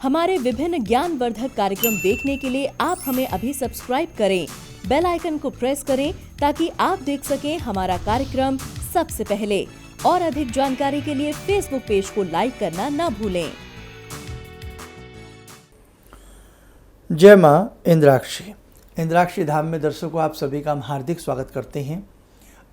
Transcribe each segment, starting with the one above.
हमारे विभिन्न ज्ञानवर्धक कार्यक्रम देखने के लिए आप हमें अभी सब्सक्राइब करें, बेल आइकन को प्रेस करें ताकि आप देख सकें हमारा कार्यक्रम सबसे पहले। और अधिक जानकारी के लिए फेसबुक पेज को लाइक करना न भूलें। जय माँ इंद्राक्षी धाम में दर्शकों आप सभी का हम हार्दिक स्वागत करते हैं।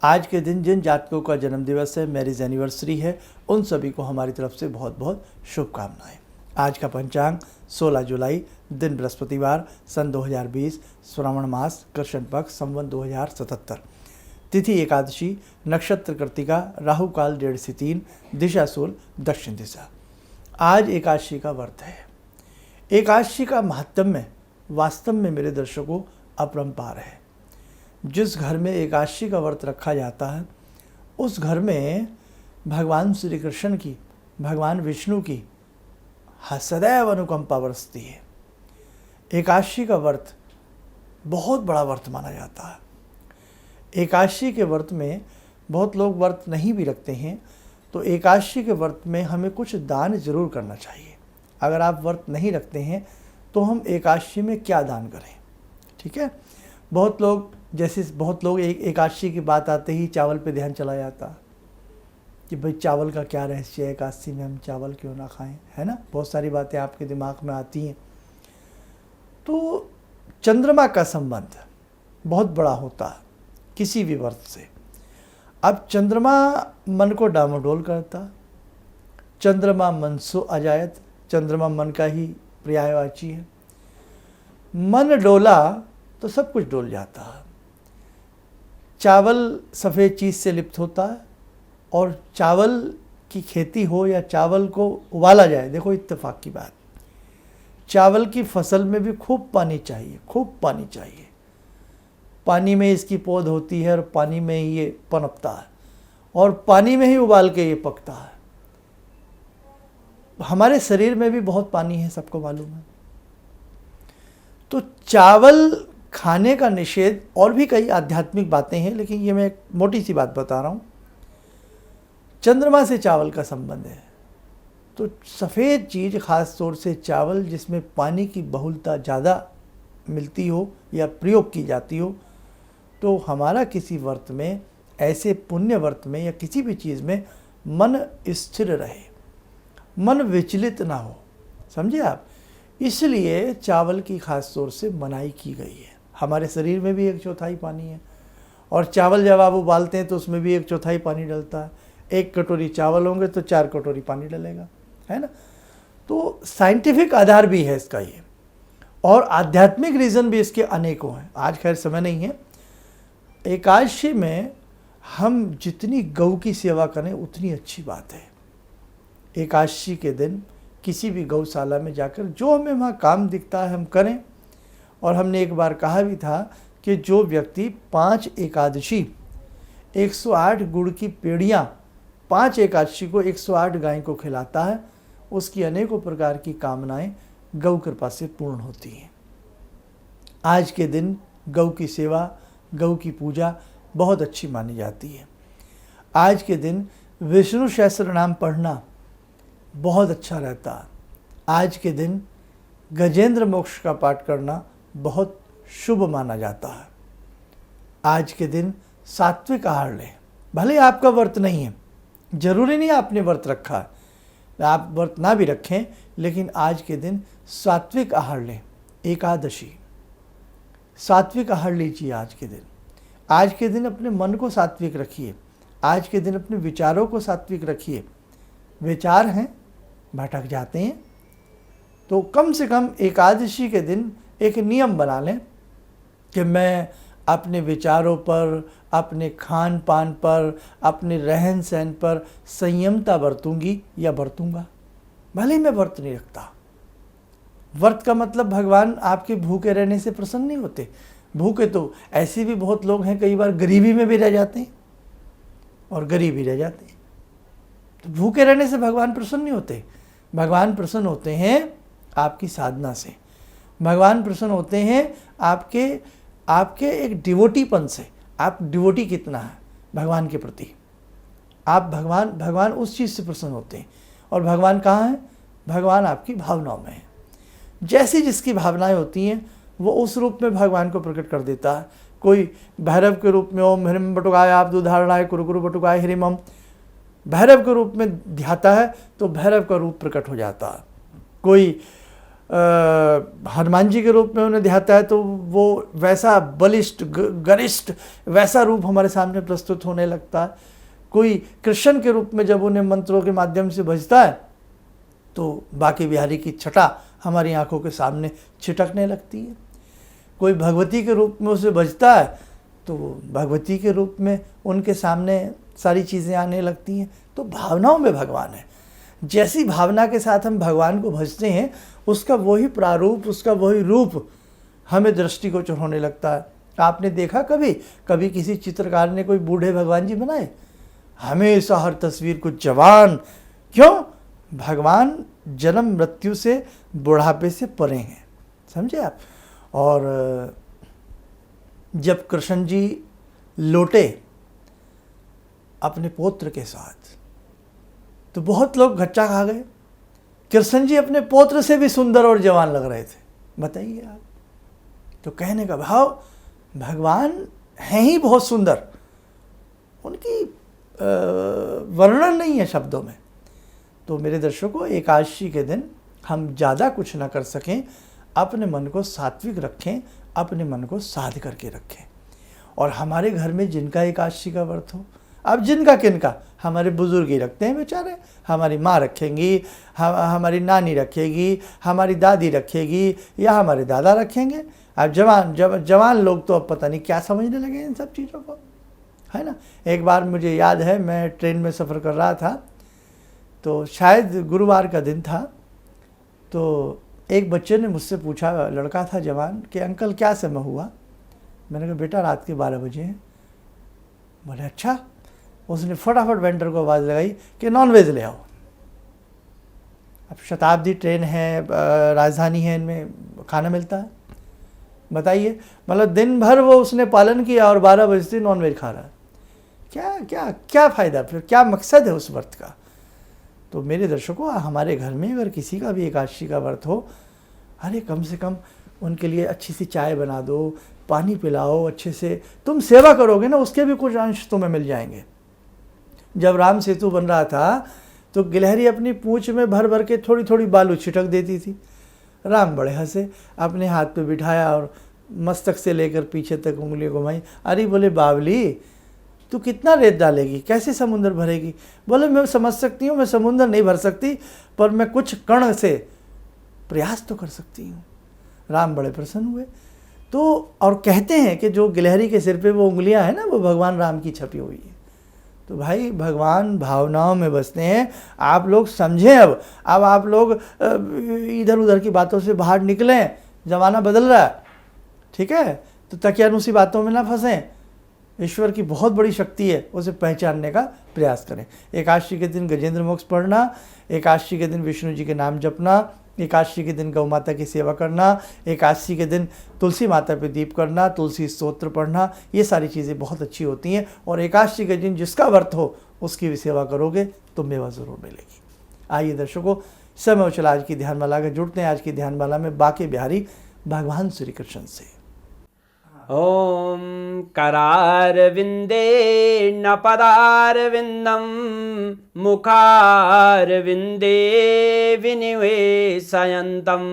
आज के दिन जिन जातकों का जन्म दिवस है, मैरिज एनिवर्सरी है, उन सभी को हमारी तरफ से बहुत बहुत शुभकामनाएं। आज का पंचांग 16 जुलाई, दिन बृहस्पतिवार, सन 2020, श्रावण मास, कृष्ण पक्ष, संवत 2077, तिथि एकादशी, नक्षत्र कृतिका, राहु काल 1:30 से 3, दिशा सूल दक्षिण दिशा। आज एकादशी का व्रत है। एकादशी का महात्म्य वास्तव में मेरे दर्शकों अपरंपार है। जिस घर में एकादशी का व्रत रखा जाता है उस घर में भगवान श्री कृष्ण की, भगवान विष्णु की सदैव अनुकंपा बरसती है। एकादशी का व्रत बहुत बड़ा व्रत माना जाता है। एकादशी के व्रत में बहुत लोग व्रत नहीं भी रखते हैं, तो एकादशी के व्रत में हमें कुछ दान जरूर करना चाहिए। अगर आप व्रत नहीं रखते हैं तो हम एकादशी में क्या दान करें, ठीक है। बहुत लोग एकादशी की बात आते ही चावल पे ध्यान चला जाता कि भाई चावल का क्या रहस्य है, एकादशी में हम चावल क्यों ना खाएं, है ना। बहुत सारी बातें आपके दिमाग में आती हैं। तो चंद्रमा का संबंध बहुत बड़ा होता है किसी भी व्रत से। अब चंद्रमा मन को डामाडोल करता, चंद्रमा मनसो अजायत, चंद्रमा मन का ही पर्यायवाची है। मन डोला तो सब कुछ डोल जाता है। चावल सफ़ेद चीज़ से लिप्त होता है, और चावल की खेती हो या चावल को उबाला जाए, देखो इत्तेफाक की बात, चावल की फसल में भी खूब पानी चाहिए, खूब पानी चाहिए। पानी में इसकी पौध होती है और पानी में ही ये पनपता है और पानी में ही उबाल के ये पकता है। हमारे शरीर में भी बहुत पानी है, सबको मालूम है। तो चावल खाने का निषेध, और भी कई आध्यात्मिक बातें हैं, लेकिन ये मैं एक मोटी सी बात बता रहा हूँ। चंद्रमा से चावल का संबंध है, तो सफ़ेद चीज़, ख़ास तौर से चावल जिसमें पानी की बहुलता ज़्यादा मिलती हो या प्रयोग की जाती हो, तो हमारा किसी व्रत में, ऐसे पुण्य व्रत में या किसी भी चीज़ में मन स्थिर रहे, मन विचलित ना हो, समझे आप। इसलिए चावल की खास तौर से मनाही की गई है। हमारे शरीर में भी 1/4 पानी है, और चावल जब आप उबालते हैं तो उसमें भी 1/4 पानी डलता है। 1 कटोरी चावल होंगे तो 4 कटोरी पानी डलेगा, है ना। तो साइंटिफिक आधार भी है इसका ये, और आध्यात्मिक रीज़न भी इसके अनेकों हैं। आज खैर समय नहीं है। एकादशी में हम जितनी गौ की सेवा करें उतनी अच्छी बात है। एकादशी के दिन किसी भी गौशाला में जाकर जो हमें वहाँ काम दिखता है हम करें। और हमने एक बार कहा भी था कि जो व्यक्ति 5 एकादशी 108 गुड़ की पेड़ियाँ 5 एकादशी को 108 गाय को खिलाता है, उसकी अनेकों प्रकार की कामनाएं गौ कृपा से पूर्ण होती हैं। आज के दिन गौ की सेवा, गौ की पूजा बहुत अच्छी मानी जाती है। आज के दिन विष्णु सहस्त्र नाम पढ़ना बहुत अच्छा रहता है। आज के दिन गजेंद्र मोक्ष का पाठ करना बहुत शुभ माना जाता है। आज के दिन सात्विक आहार लें। भले आपका व्रत नहीं है, जरूरी नहीं आपने व्रत रखा है, आप व्रत ना भी रखें, लेकिन आज के दिन सात्विक आहार लें। एकादशी, सात्विक आहार लीजिए आज के दिन। आज के दिन अपने मन को सात्विक रखिए। आज के दिन अपने विचारों को सात्विक रखिए। विचार हैं, भटक जाते हैं, तो कम से कम एकादशी के दिन एक नियम बना लें कि मैं अपने विचारों पर, अपने खान पान पर, अपने रहन सहन पर संयमता बरतूंगी या बरतूंगा। भले ही मैं व्रत नहीं रखता। व्रत का मतलब भगवान आपके भूखे रहने से प्रसन्न नहीं होते। भूखे तो ऐसे भी बहुत लोग हैं, कई बार गरीबी में भी रह जाते हैं और गरीबी रह जाते हैं। तो भूखे रहने से भगवान प्रसन्न नहीं होते। भगवान प्रसन्न होते हैं आपकी साधना से। भगवान प्रसन्न होते हैं आपके एक डिवोटीपन से। आप डिवोटी कितना है भगवान के प्रति, आप भगवान उस चीज़ से प्रसन्न होते हैं। और भगवान कहाँ है? भगवान आपकी भावनाओं में है। जैसी जिसकी भावनाएं होती हैं वो उस रूप में भगवान को प्रकट कर देता है। कोई भैरव के रूप में ओम ह्रीम बटुकाय आप दुधारणाय कुरु कुरु बटुकाय ह्रीम ओम भैरव के रूप में ध्याता है तो भैरव का रूप प्रकट हो जाता है। कोई हनुमान जी के रूप में उन्हें ध्याता है तो वो वैसा बलिष्ठ गरिष्ठ वैसा रूप हमारे सामने प्रस्तुत होने लगता है। कोई कृष्ण के रूप में जब उन्हें मंत्रों के माध्यम से भजता है तो बांके बिहारी की छटा हमारी आंखों के सामने छिटकने लगती है। कोई भगवती के रूप में उसे भजता है तो भगवती के रूप में उनके सामने सारी चीज़ें आने लगती हैं। तो भावनाओं में भगवान है। जैसी भावना के साथ हम भगवान को भजते हैं उसका वही प्रारूप, उसका वही रूप हमें दृष्टिगोचर होने लगता है। आपने देखा कभी किसी चित्रकार ने कोई बूढ़े भगवान जी बनाए? हमेशा हर तस्वीर को जवान। क्यों? भगवान जन्म मृत्यु से बुढ़ापे से परे हैं, समझे आप। और जब कृष्ण जी लौटे अपने पौत्र के साथ तो बहुत लोग घच्चा खा गए। कृष्ण जी अपने पौत्र से भी सुंदर और जवान लग रहे थे, बताइए आप। तो कहने का भाव भगवान हैं ही बहुत सुंदर, उनकी वर्णन नहीं है शब्दों में। तो मेरे दर्शकों, एकादशी के दिन हम ज़्यादा कुछ ना कर सकें, अपने मन को सात्विक रखें, अपने मन को साध करके रखें। और हमारे घर में जिनका एकादशी का व्रत हो, अब जिनका किनका, हमारे बुजुर्ग ही रखते हैं बेचारे, हमारी माँ रखेंगी, हमारी नानी रखेगी, हमारी दादी रखेगी या हमारे दादा रखेंगे। अब जवान लोग तो अब पता नहीं क्या समझने लगे इन सब चीज़ों को, है ना। एक बार मुझे याद है, मैं ट्रेन में सफ़र कर रहा था तो शायद गुरुवार का दिन था, तो एक बच्चे ने मुझसे पूछा, लड़का था जवान, कि अंकल क्या समय हुआ? मैंने कहा बेटा रात के 12 बजे हैं। बोले अच्छा। उसने फटाफट वेंडर को आवाज़ लगाई कि नॉन वेज ले आओ। अब शताब्दी ट्रेन है, राजधानी है, इनमें खाना मिलता है, बताइए। मतलब दिन भर वो उसने पालन किया और 12 बजे से नॉन वेज खा रहा है। क्या क्या क्या फ़ायदा, फिर क्या मकसद है उस व्रत का? तो मेरे दर्शकों, हमारे घर में अगर किसी का भी एकादशी का व्रत हो, अरे कम से कम उनके लिए अच्छी सी चाय बना दो, पानी पिलाओ अच्छे से। तुम सेवा करोगे ना, उसके भी कुछ अंश तुम्हें मिल जाएंगे। जब राम सेतु बन रहा था तो गिलहरी अपनी पूंछ में भर भर के थोड़ी थोड़ी बालू छिटक देती थी। राम बड़े हंसे, अपने हाथ पे बिठाया और मस्तक से लेकर पीछे तक उंगली घुमाई। अरे बोले बावली, तू कितना रेत डालेगी, कैसे समुंदर भरेगी? बोले मैं समझ सकती हूँ, मैं समुंदर नहीं भर सकती, पर मैं कुछ कण से प्रयास तो कर सकती हूँ। राम बड़े प्रसन्न हुए। तो और कहते हैं कि जो गिलहरी के सिर पे वो उंगलियां हैं ना, वो भगवान राम की छपी हुई है। तो भाई भगवान भावनाओं में बसते हैं। आप लोग समझें, अब आप लोग इधर उधर की बातों से बाहर निकलें, ज़माना बदल रहा है, ठीक है। तो तकियानुसी बातों में ना फंसें। ईश्वर की बहुत बड़ी शक्ति है, उसे पहचानने का प्रयास करें। एकादशी के दिन गजेंद्र मोक्ष पढ़ना, एकादशी के दिन विष्णु जी के नाम जपना, एकादशी के दिन गौ माता की सेवा करना, एकादशी के दिन तुलसी माता पे दीप करना, तुलसी स्तोत्र पढ़ना, ये सारी चीज़ें बहुत अच्छी होती हैं। और एकादशी के दिन जिसका व्रत हो उसकी भी सेवा करोगे तो मेवा ज़रूर मिलेगी। आइए दर्शकों, समय हो चला आज की ध्यानमाला का, जुड़ते हैं आज की ध्यानमाला में बांके बिहारी भगवान श्री कृष्ण से। ॐ करारविन्दे न पदारविन्दं मुखारविन्दे विनिवेशयन्तं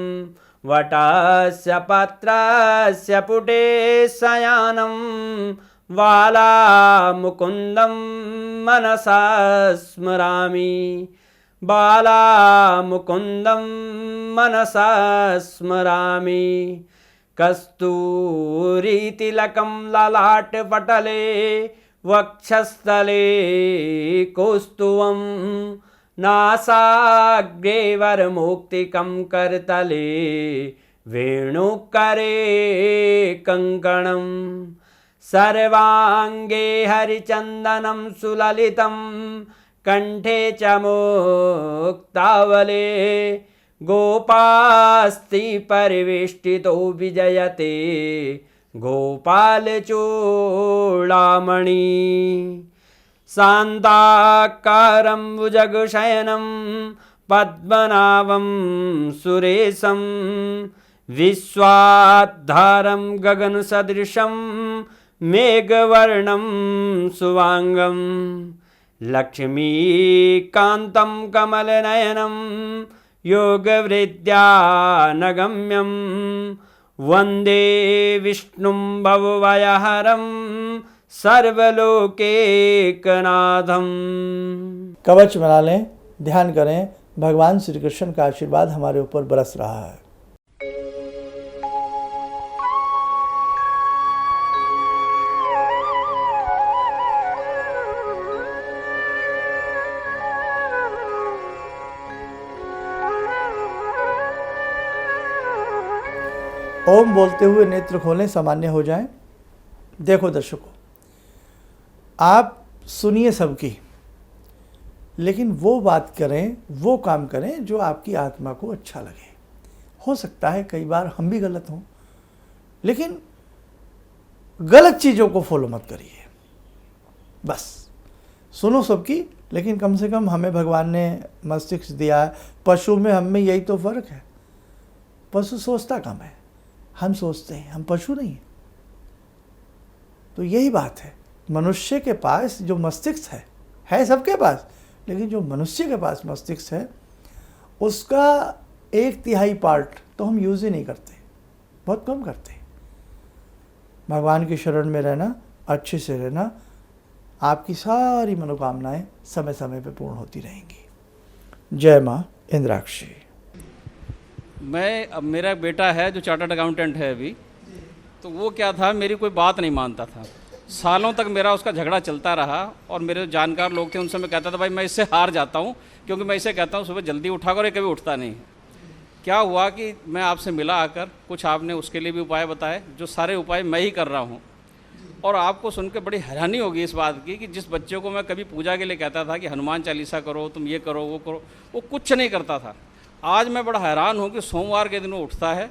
वटस्य पत्रस्य पुटे शयानं बालामुकुन्दं मनसा स्मरामि बालामुकुन्दं मनसा स्मरामि कस्तूरीतिलकं ललाटपटले वक्षस्थले कौस्तुभं नासाग्रे वरमौक्तिकं करतले वेणुकरे कङ्कणं सर्वाङ्गे हरिचन्दनं सुललितं कंठे च मुक्तावले गोपास्ति परिवेष्टितो विजयते गोपालचूडामणि शान्ताकारं भुजगशयनं पद्मनाभं सुरेशं विश्वाधारं गगनसदृशं मेघवर्णं शुभांगं लक्ष्मीकान्तं कमलनयनं योगवृद्ध्यानगम्यं वन्दे विष्णुं भवभयहरं सर्वलोकैकनाथं। कवच बना लें, ध्यान करें, भगवान श्री कृष्ण का आशीर्वाद हमारे ऊपर बरस रहा है। ओम बोलते हुए नेत्र खोलें, सामान्य हो जाएं। देखो दर्शकों, आप सुनिए सबकी, लेकिन वो बात करें, वो काम करें जो आपकी आत्मा को अच्छा लगे। हो सकता है कई बार हम भी गलत हों, लेकिन गलत चीज़ों को फॉलो मत करिए। बस सुनो सबकी, लेकिन कम से कम हमें भगवान ने मस्तिष्क दिया है। पशु में हम में यही तो फर्क है, पशु सोचता कम है, हम सोचते हैं, हम पशु नहीं हैं। तो यही बात है, मनुष्य के पास जो मस्तिष्क है सबके पास, लेकिन जो मनुष्य के पास मस्तिष्क है उसका 1/3 पार्ट तो हम यूज़ ही नहीं करते, बहुत कम करते। भगवान की शरण में रहना, अच्छे से रहना, आपकी सारी मनोकामनाएं समय समय पे पूर्ण होती रहेंगी। जय माँ इंद्राक्षी। अब मेरा एक बेटा है जो चार्टर्ड अकाउंटेंट है अभी, तो वो क्या था, मेरी कोई बात नहीं मानता था। सालों तक मेरा उसका झगड़ा चलता रहा और मेरे जो जानकार लोग थे उनसे मैं कहता था भाई मैं इससे हार जाता हूँ, क्योंकि मैं इसे कहता हूँ सुबह जल्दी उठा कर, ये कभी उठता नहीं है। क्या हुआ कि मैं आपसे मिला आकर, कुछ आपने उसके लिए भी उपाय बताए, जो सारे उपाय मैं ही कर रहा हूँ। और आपको सुन के बड़ी हैरानी होगी इस बात की कि जिस बच्चे को मैं कभी पूजा के लिए कहता था कि हनुमान चालीसा करो, तुम ये करो, वो करो, वो कुछ नहीं करता था। आज मैं बड़ा हैरान हूँ कि सोमवार के दिन वो उठता है,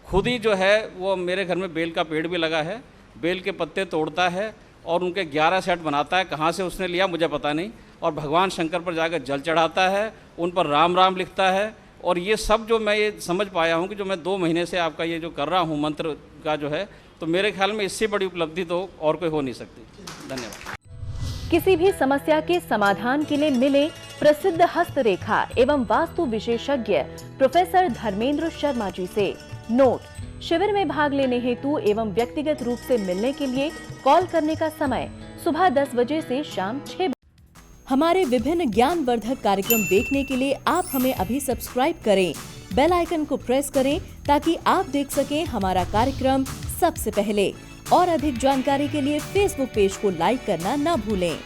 खुद ही जो है वो मेरे घर में बेल का पेड़ भी लगा है, बेल के पत्ते तोड़ता है और उनके 11 सेट बनाता है। कहाँ से उसने लिया मुझे पता नहीं। और भगवान शंकर पर जाकर जल चढ़ाता है, उन पर राम राम लिखता है। और ये सब जो मैं ये समझ पाया हूँ कि जो मैं 2 महीने से आपका ये जो कर रहा हूँ मंत्र का जो है, तो मेरे ख्याल में इससे बड़ी उपलब्धि तो और कोई हो नहीं सकती। धन्यवाद। किसी भी समस्या के समाधान के लिए मिले प्रसिद्ध हस्तरेखा एवं वास्तु विशेषज्ञ प्रोफेसर धर्मेंद्र शर्मा जी से। नोट: शिविर में भाग लेने हेतु एवं व्यक्तिगत रूप से मिलने के लिए कॉल करने का समय सुबह 10 बजे से शाम 6 बजे। हमारे विभिन्न ज्ञानवर्धक कार्यक्रम देखने के लिए आप हमें अभी सब्सक्राइब करें, बेल आइकन को प्रेस करें ताकि आप देख सकें हमारा कार्यक्रम सबसे पहले। और अधिक जानकारी के लिए फेसबुक पेज को लाइक करना न भूलें।